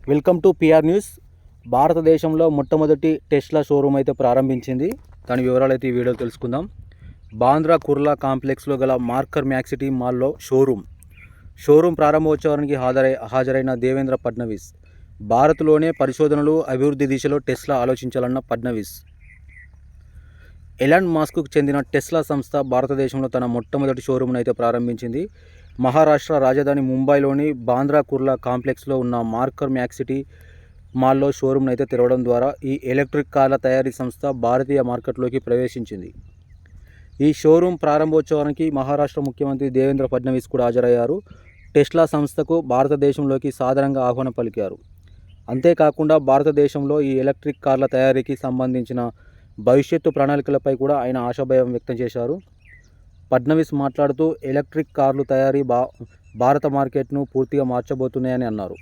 Welcome to PR news. భారతదేశంలో మొట్టమొదటి Tesla showroom అయితే ప్రారంభించింది. దాని వివరాలు అయితే ఈ వీడియో తెలుసుకుందాం. బాంద్రా కుర్లా కాంప్లెక్స్లో గల మార్కర్ మ్యాక్సిటీ మాల్లో షోరూమ్ ప్రారంభోత్సవానికి హాజరైన దేవేంద్ర ఫడ్నవీస్. భారత్లోనే పరిశోధనలు అభివృద్ధి దిశలో టెస్లా ఆలోచించాలన్న ఫడ్నవీస్. ఎలాన్ మస్క్కు చెందిన టెస్లా సంస్థ భారతదేశంలో తన మొట్టమొదటి షోరూమ్ను అయితే ప్రారంభించింది. మహారాష్ట్ర రాజధాని ముంబైలోని బాంద్రా కుర్లా కాంప్లెక్స్లో ఉన్న మార్కర్ మ్యాక్సిటీ మాల్లో షోరూమ్ను అయితే తెరవడం ద్వారా ఈ ఎలక్ట్రిక్ కార్ల తయారీ సంస్థ భారతీయ మార్కెట్లోకి ప్రవేశించింది. ఈ షోరూమ్ ప్రారంభోత్సవానికి మహారాష్ట్ర ముఖ్యమంత్రి దేవేంద్ర ఫడ్నవీస్ కూడా హాజరయ్యారు. టెస్లా సంస్థకు భారతదేశంలోకి సాదరంగా ఆహ్వానం పలికారు. అంతేకాకుండా భారతదేశంలో ఈ ఎలక్ట్రిక్ కార్ల తయారీకి సంబంధించిన భవిష్యత్తు ప్రణాళికలపై కూడా ఆయన ఆశాభావం వ్యక్తం చేశారు. ఫడ్నవీస్ మాట్లాడుతూ ఎలక్ట్రిక్ కార్లు తయారీ భారత మార్కెట్ను పూర్తిగా మార్చబోతున్నాయని అన్నారు.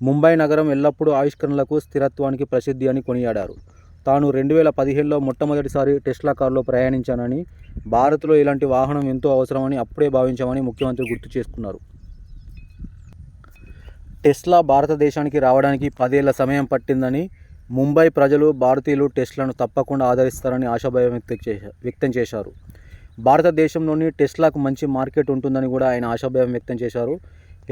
ముంబై నగరం ఎల్లప్పుడూ ఆవిష్కరణలకు, స్థిరత్వానికి ప్రసిద్ధి అని కొనియాడారు. తాను 2015లో మొట్టమొదటిసారి టెస్లా కారులో ప్రయాణించానని, భారత్లో ఇలాంటి వాహనం ఎంతో అవసరమని అప్పుడే భావించామని ముఖ్యమంత్రి గుర్తు చేసుకున్నారు. టెస్లా భారతదేశానికి రావడానికి 10 ఏళ్ల సమయం పట్టిందని, ముంబై ప్రజలు, భారతీయులు టెస్లాను తప్పకుండా ఆదరిస్తారని ఆశాభావం వ్యక్తం చేశారు. భారతదేశంలోని టెస్లాకు మంచి మార్కెట్ ఉంటుందని కూడా ఆయన ఆశాభావం వ్యక్తం చేశారు.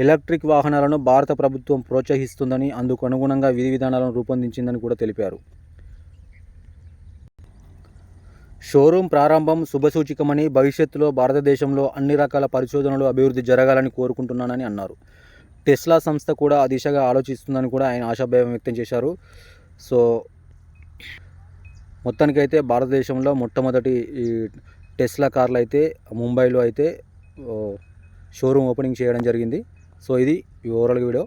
ఎలక్ట్రిక్ వాహనాలను భారత ప్రభుత్వం ప్రోత్సహిస్తుందని, అందుకు అనుగుణంగా విధి విధానాలను రూపొందించిందని కూడా తెలిపారు. షోరూమ్ ప్రారంభం శుభసూచకమని, భవిష్యత్తులో భారతదేశంలో అన్ని రకాల పరిశోధనలు, అభివృద్ధి జరగాలని కోరుకుంటున్నానని అన్నారు. టెస్లా సంస్థ కూడా ఆ దిశగా ఆలోచిస్తుందని కూడా ఆయన ఆశాభావం వ్యక్తం చేశారు. సో మొత్తానికైతే భారతదేశంలో మొట్టమొదటి ఈ టెస్లా కార్లు అయితే ముంబైలో అయితే షోరూమ్ ఓపెనింగ్ చేయడం జరిగింది. సో ఇది ఓవరాల్ వీడియో.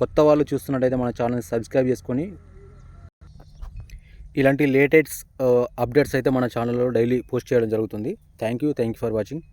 కొత్త వాళ్ళు చూస్తున్నట్టయితే మన ఛానల్ని సబ్స్క్రైబ్ చేసుకొని ఇలాంటి లేటెస్ట్ అప్డేట్స్ అయితే మన ఛానల్లో డైలీ పోస్ట్ చేయడం జరుగుతుంది. Thank you for watching.